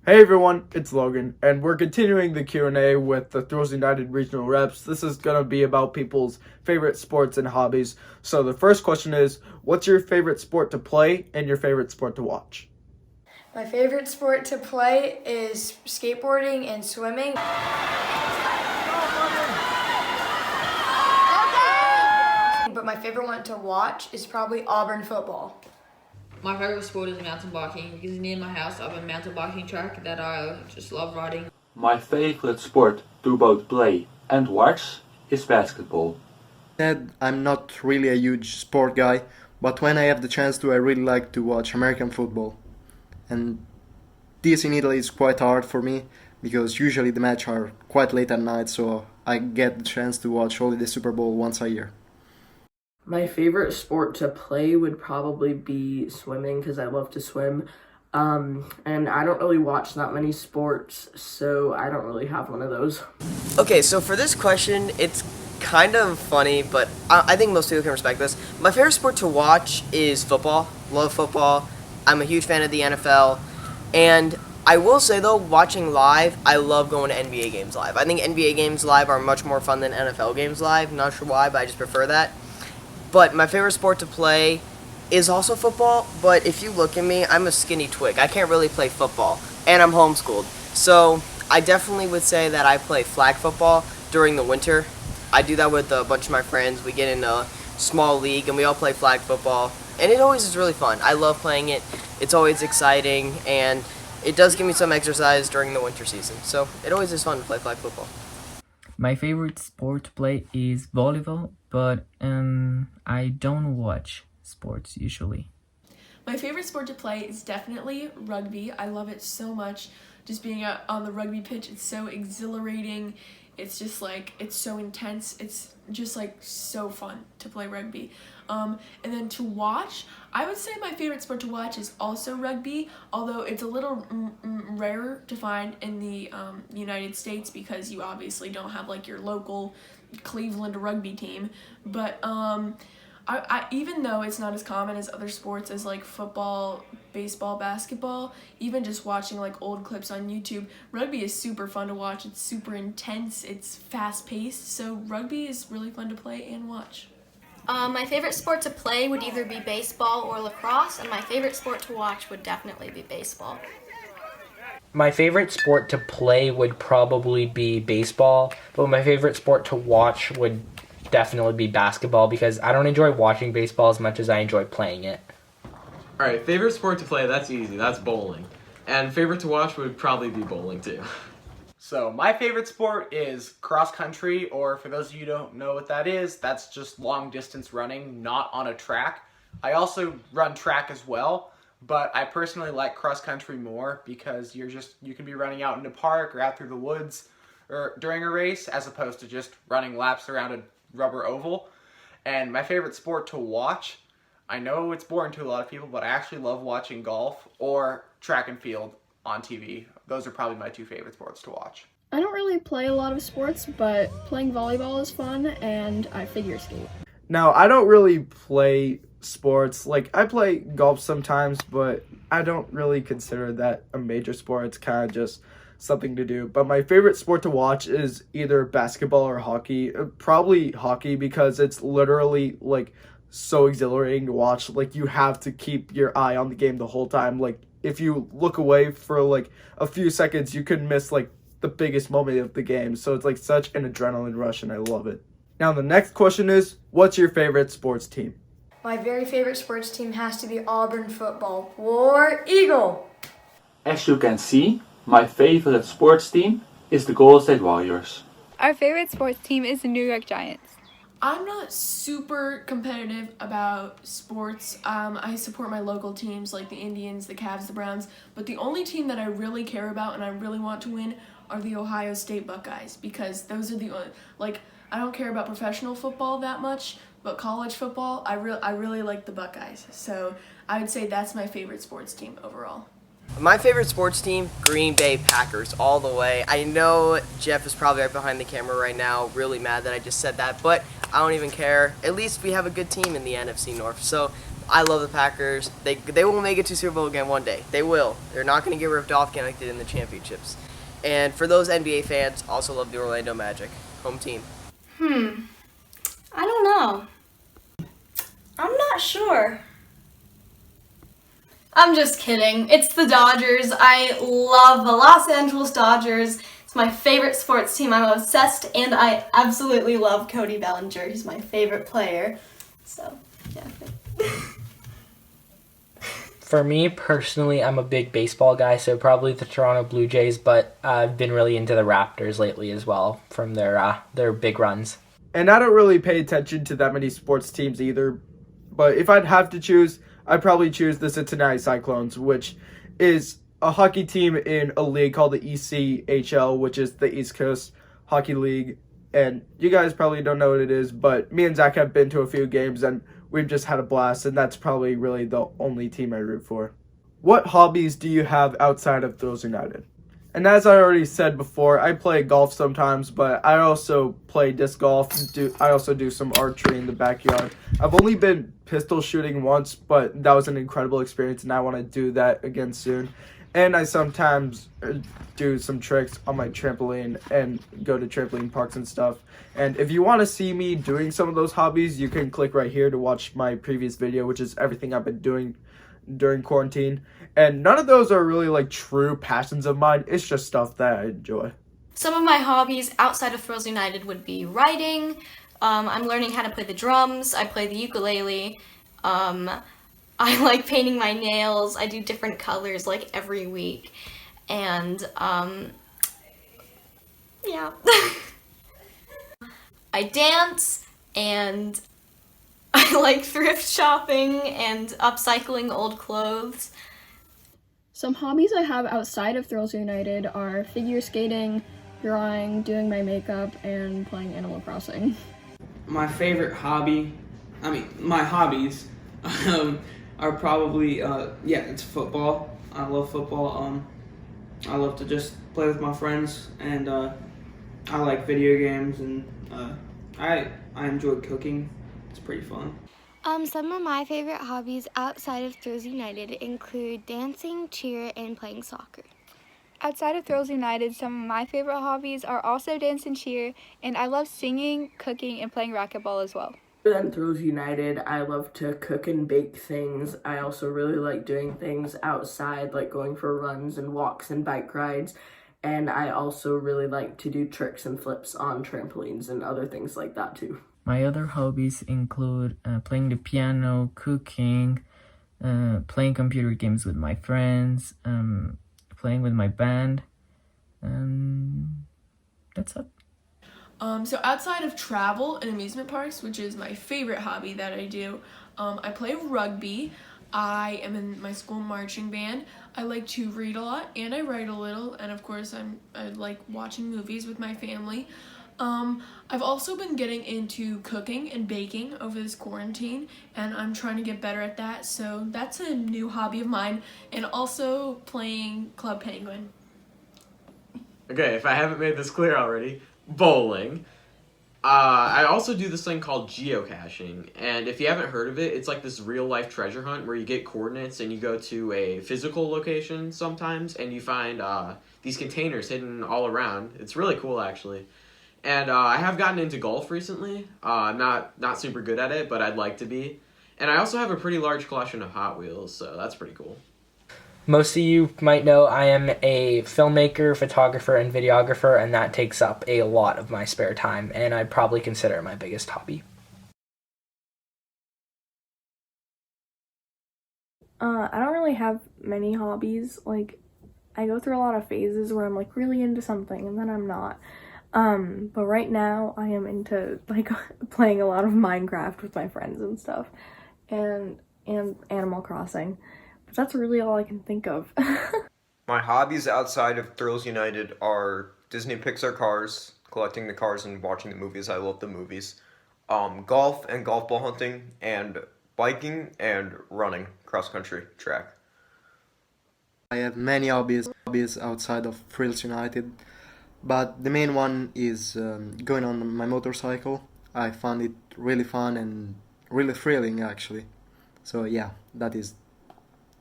Hey everyone, it's Logan, and we're continuing the Q&A with the Thrills United regional reps. This is going to be about people's favorite sports and hobbies. So the first question is, what's your favorite sport to play and your favorite sport to watch? My favorite sport to play is skateboarding and swimming. But my favorite one to watch is probably Auburn football. My favorite sport is mountain biking because near my house I have a mountain biking track that I just love riding. My favorite sport to both play and watch is basketball. I'm not really a huge sport guy, but when I have the chance to, I really like to watch American football. And this in Italy is quite hard for me because usually the matches are quite late at night, so I get the chance to watch only the Super Bowl once a year. My favorite sport to play would probably be swimming because I love to swim. And I don't really watch that many sports, so I don't really have one of those. Okay, so for this question, it's kind of funny, but I think most people can respect this. My favorite sport to watch is football. Love football. I'm a huge fan of the NFL. And I will say, though, watching live, I love going to NBA games live. I think NBA games live are much more fun than NFL games live. Not sure why, but I just prefer that. But my favorite sport to play is also football, but if you look at me, I'm a skinny twig. I can't really play football, and I'm homeschooled. So I definitely would say that I play flag football during the winter. I do that with a bunch of my friends. We get in a small league, and we all play flag football, and it always is really fun. I love playing it. It's always exciting, and it does give me some exercise during the winter season. So it always is fun to play flag football. My favorite sport to play is volleyball, but I don't watch sports usually. My favorite sport to play is definitely rugby. I love it so much. Just being out on the rugby pitch, it's so exhilarating. It's just like, it's so intense. It's just like so fun to play rugby. And then to watch, I would say my favorite sport to watch is also rugby, although it's a little rarer to find in the United States because you obviously don't have like your local Cleveland rugby team. But I even though it's not as common as other sports as like football, baseball, basketball, even just watching like old clips on YouTube, rugby is super fun to watch. It's super intense. It's fast paced. So rugby is really fun to play and watch. My favorite sport to play would either be baseball or lacrosse, and my favorite sport to watch would definitely be baseball. My favorite sport to play would probably be baseball, but my favorite sport to watch would definitely be basketball because I don't enjoy watching baseball as much as I enjoy playing it. Alright, favorite sport to play, that's easy, that's bowling. And favorite to watch would probably be bowling too. So my favorite sport is cross country, or for those of you who don't know what that is, that's just long distance running, not on a track. I also run track as well, but I personally like cross country more because you can be running out in the park or out through the woods or during a race as opposed to just running laps around a rubber oval. And my favorite sport to watch, I know it's boring to a lot of people, but I actually love watching golf or track and field on TV. Those are probably my two favorite sports to watch. I don't really play a lot of sports, but playing volleyball is fun, and I figure skate. Now, I don't really play sports. Like, I play golf sometimes, but I don't really consider that a major sport. It's kind of just something to do. But my favorite sport to watch is either basketball or hockey. Probably hockey because it's literally, like, so exhilarating to watch. Like, you have to keep your eye on the game the whole time. Like, if you look away for, like, a few seconds, you could miss, like, the biggest moment of the game. So it's, like, such an adrenaline rush, and I love it. Now, the next question is, what's your favorite sports team? My very favorite sports team has to be Auburn football. War Eagle! As you can see, my favorite sports team is the Golden State Warriors. Our favorite sports team is the New York Giants. I'm not super competitive about sports. I support my local teams like the Indians, the Cavs, the Browns, but the only team that I really care about and I really want to win are the Ohio State Buckeyes because those are the only, like, I don't care about professional football that much, but college football, I really like the Buckeyes. So I would say that's my favorite sports team overall. My favorite sports team, Green Bay Packers, all the way. I know Jeff is probably right behind the camera right now, really mad that I just said that, but I don't even care. At least we have a good team in the NFC North. So I love the Packers. They will make it to Super Bowl again one day. They will. They're not going to get ripped off again like they did in the championships. And for those NBA fans, also love the Orlando Magic, home team. I don't know. I'm not sure. I'm just kidding. It's the Dodgers. I love the Los Angeles Dodgers. It's my favorite sports team. I'm obsessed, and I absolutely love Cody Bellinger. He's my favorite player. So, yeah. For me personally, I'm a big baseball guy, so probably the Toronto Blue Jays, but I've been really into the Raptors lately as well from their big runs. And I don't really pay attention to that many sports teams either, but if I'd have to choose, I'd probably choose the Cincinnati Cyclones, which is a hockey team in a league called the ECHL, which is the East Coast Hockey League. And you guys probably don't know what it is, but me and Zach have been to a few games, and we've just had a blast, and that's probably really the only team I root for. What hobbies do you have outside of Thrills United? And as I already said before, I play golf sometimes, but I also play disc golf. I also do some archery in the backyard. I've only been pistol shooting once, but that was an incredible experience, and I want to do that again soon. And I sometimes do some tricks on my trampoline and go to trampoline parks and stuff. And if you want to see me doing some of those hobbies, you can click right here to watch my previous video, which is everything I've been doing during quarantine. And none of those are really like true passions of mine. It's just stuff that I enjoy. Some of my hobbies outside of Thrills United would be writing. I'm learning how to play the drums. I play the ukulele. I like painting my nails. I do different colors like every week. And yeah. I dance, and I like thrift shopping and upcycling old clothes. Some hobbies I have outside of Thrills United are figure skating, drawing, doing my makeup, and playing Animal Crossing. My favorite hobby, my hobbies are probably, it's football. I love football. I love to just play with my friends, and I like video games, and I enjoy cooking. It's pretty fun. Some of my favorite hobbies outside of Thrills United include dancing, cheer, and playing soccer. Outside of Thrills United, some of my favorite hobbies are also dance and cheer, and I love singing, cooking, and playing racquetball as well. Other than Thrills United, I love to cook and bake things. I also really like doing things outside, like going for runs and walks and bike rides. And I also really like to do tricks and flips on trampolines and other things like that too. My other hobbies include playing the piano, cooking, playing computer games with my friends, playing with my band, and that's it. So outside of travel and amusement parks, which is my favorite hobby that I do, I play rugby. I am in my school marching band. I like to read a lot, and I write a little, and of course I like watching movies with my family. I've also been getting into cooking and baking over this quarantine, and I'm trying to get better at that, so that's a new hobby of mine, and also playing Club Penguin. Okay, if I haven't made this clear already, bowling. I also do this thing called geocaching, and if you haven't heard of it, it's like this real-life treasure hunt where you get coordinates and you go to a physical location sometimes, and you find these containers hidden all around. It's really cool, actually. And I have gotten into golf recently. I'm not super good at it, but I'd like to be. And I also have a pretty large collection of Hot Wheels, so that's pretty cool. Most of you might know I am a filmmaker, photographer, and videographer, and that takes up a lot of my spare time, and I'd probably consider it my biggest hobby. I don't really have many hobbies. Like, I go through a lot of phases where I'm like really into something and then I'm not. But right now I am into like playing a lot of Minecraft with my friends and stuff, and Animal Crossing. But that's really all I can think of. My hobbies outside of Thrills United are Disney Pixar cars, collecting the cars and watching the movies. I love the movies. Golf and golf ball hunting, and biking and running, cross country, track. I have many hobbies outside of Thrills United, but the main one is going on my motorcycle. I found it really fun and really thrilling, actually. So yeah, that is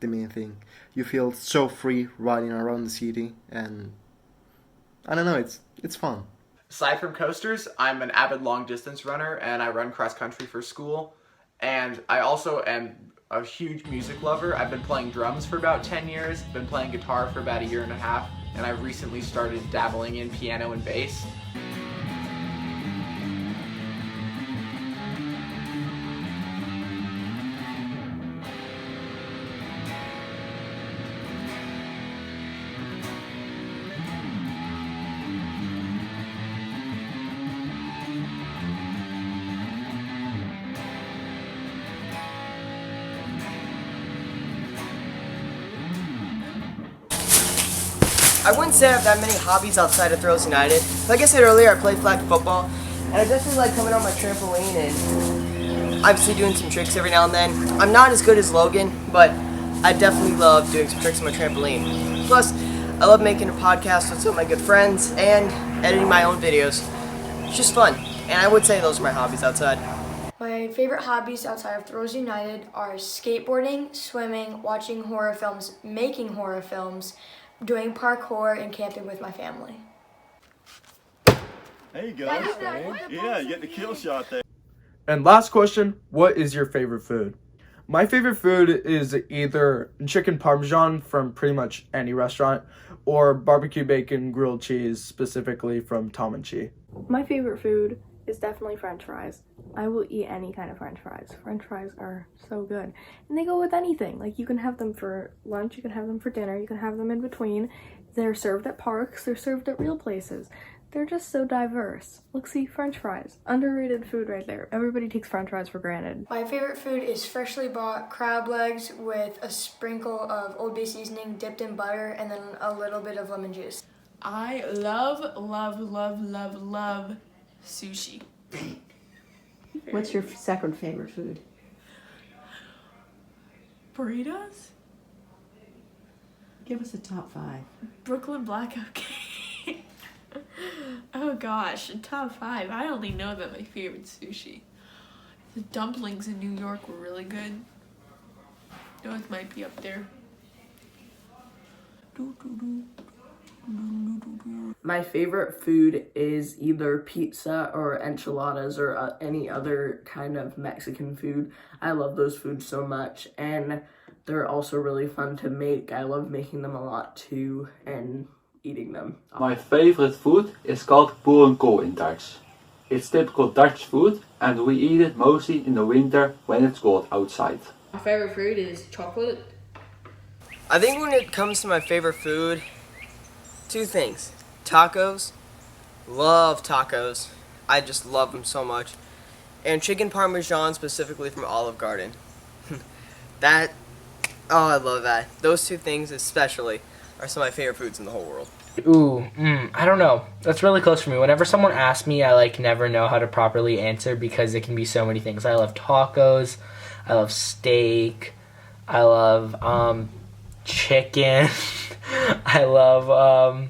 the main thing. You feel so free riding around the city, and I don't know, it's fun. Aside from coasters, I'm an avid long distance runner and I run cross country for school. And I also am a huge music lover. I've been playing drums for about 10 years, been playing guitar for about 1.5 years, and I've recently started dabbling in piano and bass. I wouldn't say I have that many hobbies outside of Throws United. Like I said earlier, I play flag football, and I definitely like coming on my trampoline and obviously doing some tricks every now and then. I'm not as good as Logan, but I definitely love doing some tricks on my trampoline. Plus, I love making a podcast with some of my good friends and editing my own videos. It's just fun, and I would say those are my hobbies outside. My favorite hobbies outside of Throws United are skateboarding, swimming, watching horror films, making horror films, doing parkour, and camping with my family. There you go, man. Yeah, you get the kill shot there. And last question, what is your favorite food? My favorite food is either chicken parmesan from pretty much any restaurant or barbecue bacon grilled cheese, specifically from Tom and Chi. My favorite food is definitely French fries. I will eat any kind of French fries. French fries are so good. And they go with anything. Like, you can have them for lunch, you can have them for dinner, you can have them in between. They're served at parks, they're served at real places. They're just so diverse. Look, see, French fries. Underrated food right there. Everybody takes French fries for granted. My favorite food is freshly bought crab legs with a sprinkle of Old Bay seasoning dipped in butter and then a little bit of lemon juice. I love sushi. What's your second favorite food? Burritos? Give us a top 5. Brooklyn blackout cake. Oh gosh, top 5. I only know that my favorite sushi. The dumplings in New York were really good. Those might be up there. My favorite food is either pizza or enchiladas or any other kind of Mexican food. I love those foods so much, and they're also really fun to make. I love making them a lot too and eating them. My favorite food is called boerenkool in Dutch. It's typical Dutch food and we eat it mostly in the winter when it's cold outside. My favorite food is chocolate. I think when it comes to my favorite food, 2 things. Tacos. Love tacos. I just love them so much. And chicken parmesan, specifically from Olive Garden. Oh, I love that. Those 2 things especially are some of my favorite foods in the whole world. Ooh, I don't know. That's really close for me. Whenever someone asks me, I never know how to properly answer because it can be so many things. I love tacos. I love steak. I love chicken. I love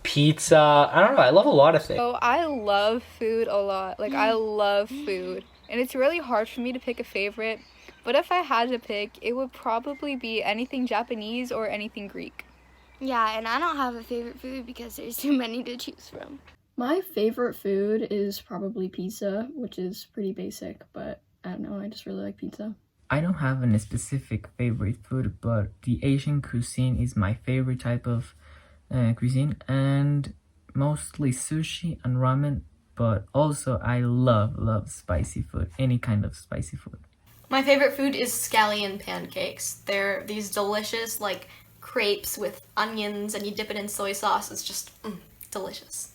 pizza. I don't know. I love a lot of things. So I love food a lot. I love food. And it's really hard for me to pick a favorite. But if I had to pick, it would probably be anything Japanese or anything Greek. Yeah, and I don't have a favorite food because there's too many to choose from. My favorite food is probably pizza, which is pretty basic, but I don't know, I just really like pizza. I don't have a specific favorite food, but the Asian cuisine is my favorite type of cuisine, and mostly sushi and ramen, but also I love spicy food, any kind of spicy food. My favorite food is scallion pancakes. They're these delicious, crepes with onions, and you dip it in soy sauce. It's just delicious.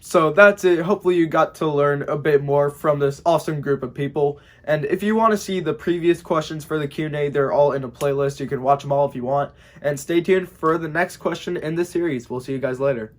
So that's it. Hopefully you got to learn a bit more from this awesome group of people. And if you want to see the previous questions for the Q&A, they're all in a playlist. You can watch them all if you want. And stay tuned for the next question in the series. We'll see you guys later.